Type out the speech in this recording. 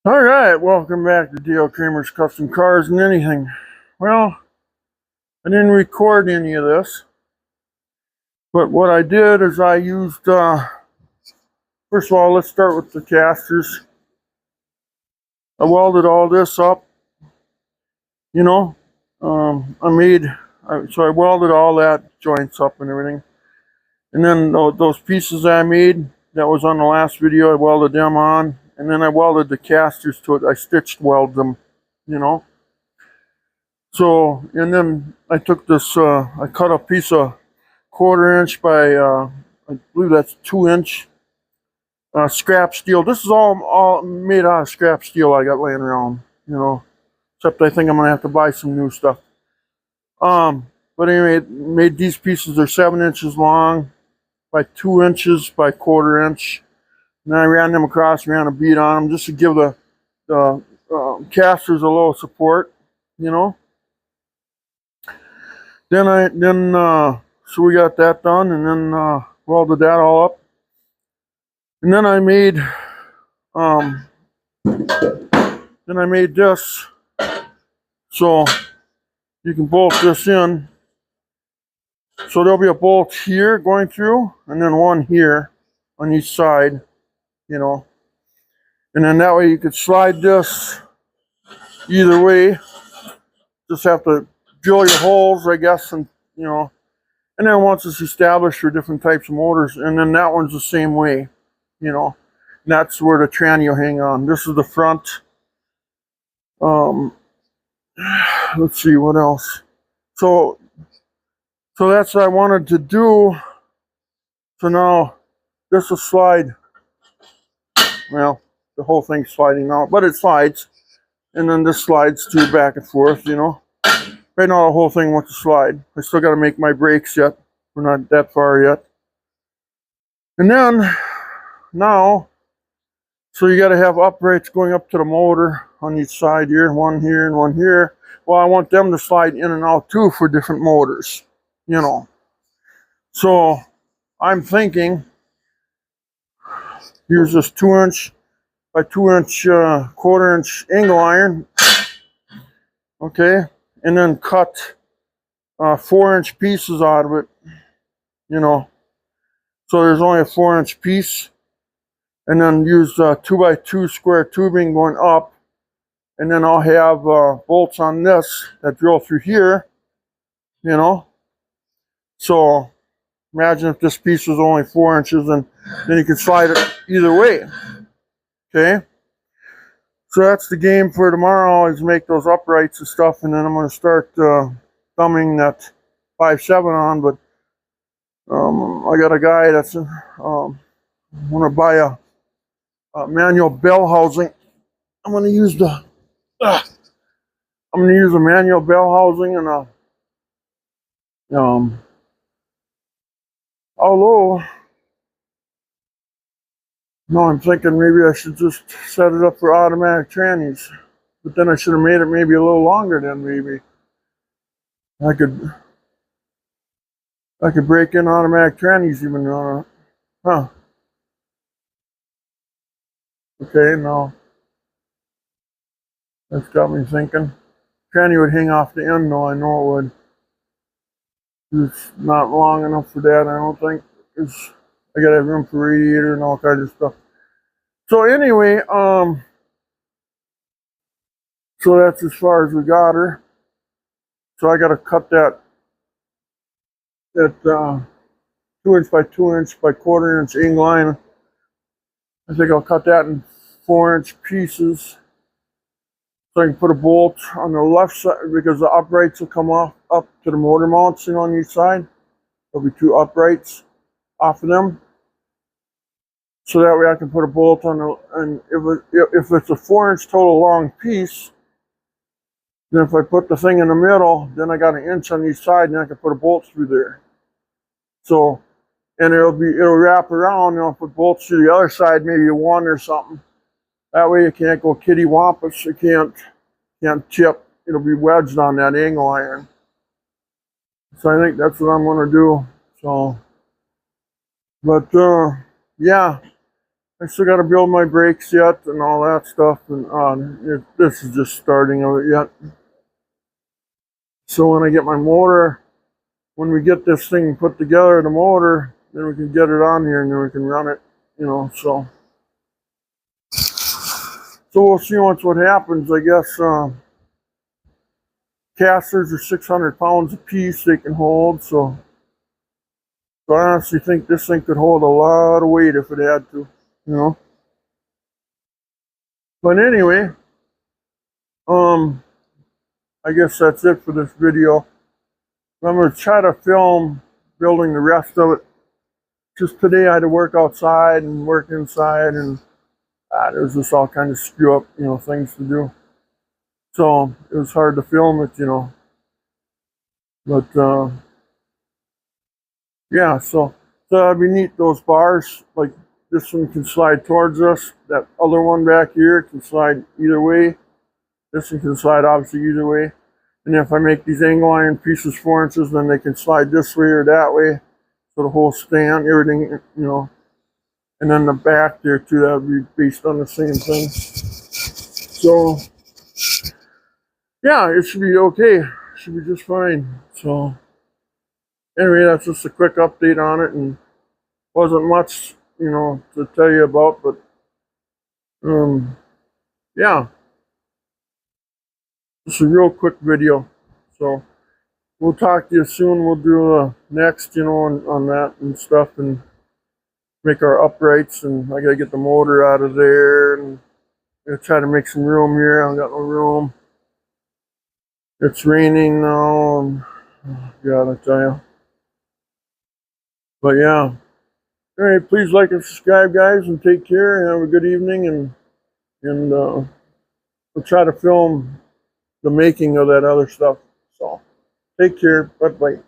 All right, welcome back to D.L. Kramer's Custom Cars and Anything. Well, I didn't record any of this, but what I did is I used, first of all, let's start with the casters. I welded all this up, you know. So I welded all that joints up and everything. And then those pieces I made, that was on the last video, I welded them on. And then I welded the casters to it. I stitched weld them, you know. So, and then I took this, I cut a piece of 1/4 inch by, I believe that's 2 inch scrap steel. This is all made out of scrap steel I got laying around, you know, except I think I'm going to have to buy some new stuff. But anyway, made these pieces, they're 7 inches long by 2 inches by 1/4 inch. And then I ran them across, ran a bead on them just to give the casters a little support, you know. So we got that done, and then welded that all up. And then I made, this, so you can bolt this in. So there'll be a bolt here going through, and then one here on each side, you know. And then that way you could slide this either way. Just have to drill your holes, I guess, and you know. And then once it's established for different types of motors, and then that one's the same way, you know. And that's where the tranny will hang on. This is the front. Let's see what else. So that's what I wanted to do. So now this will slide. Well, the whole thing's sliding out, but it slides. And then this slides too, back and forth, you know. Right now the whole thing wants to slide. I still got to make my brakes yet. We're not that far yet. And then now, so you got to have uprights going up to the motor on each side here, and one here. Well, I want them to slide in and out too for different motors, you know. So I'm thinking, use this 2 inch by 2 inch 1/4 inch angle iron, okay, and then cut 4 inch pieces out of it, you know. So there's only a 4 inch piece, and then use 2x2 square tubing going up, and then I'll have bolts on this that drill through here, you know. So imagine if this piece was only 4 inches, and then you can slide it either way, okay. So that's the game for tomorrow, is make those uprights and stuff, and then I'm going to start thumbing that 5.7 on, but I got a guy that's want to buy a manual bell housing. I'm going to use a manual bell housing and although no, I'm thinking maybe I should just set it up for automatic trannies, but then I should have made it maybe a little longer. Then maybe I could break in automatic trannies even on it. Huh. Okay, now that's got me thinking. Tranny would hang off the end though, I know it would. It's not long enough for that, I don't think. Because I gotta have room for radiator and all kinds of stuff. So anyway, so that's as far as we got her. So I gotta cut that 2 inch by 2 inch by 1/4 inch angle iron. I think I'll cut that in 4 inch pieces, so I can put a bolt on the left side, because the uprights will come off up to the motor mounts, you know, on each side. There'll be 2 uprights off of them, so that way I can put a bolt on the, and if it's a 4 inch total long piece, then if I put the thing in the middle, then I got an inch on each side, and I can put a bolt through there. So, and it'll wrap around, and I'll put bolts through the other side, maybe a 1 or something. That way you can't go kitty wampus, you can't chip. It'll be wedged on that angle iron. So I think that's what I'm going to do. So, but yeah, I still got to build my brakes yet and all that stuff, and this is just starting of it yet. So when I get my motor, when we get this thing put together, the motor, then we can get it on here and then we can run it, you know. So we'll see once what happens. I guess casters are 600 pounds a piece they can hold, so I honestly think this thing could hold a lot of weight if it had to, you know. But anyway, I guess that's it for this video. I'm going to try to film building the rest of it. Just today I had to work outside and work inside, and there was just all kind of screw up, you know, things to do. So it was hard to film it, you know. But yeah, so that'd be neat. Those bars, like this one can slide towards us. That other one back here can slide either way. This one can slide obviously either way. And if I make these angle iron pieces 4 inches, then they can slide this way or that way. So the whole stand, everything, you know. And then the back there too, that would be based on the same thing. So yeah, it should be okay. It should be just fine. So anyway, that's just a quick update on it, and wasn't much, you know, to tell you about, but yeah, just a real quick video. So we'll talk to you soon. We'll do next, you know, on that and stuff, and make our uprights, and I gotta get the motor out of there, and I'm gonna try to make some room here. I don't got no room. It's raining now, and oh God, I tell you. But yeah. All right, please like and subscribe, guys, and take care, and have a good evening, and we'll try to film the making of that other stuff. So take care. Bye-bye.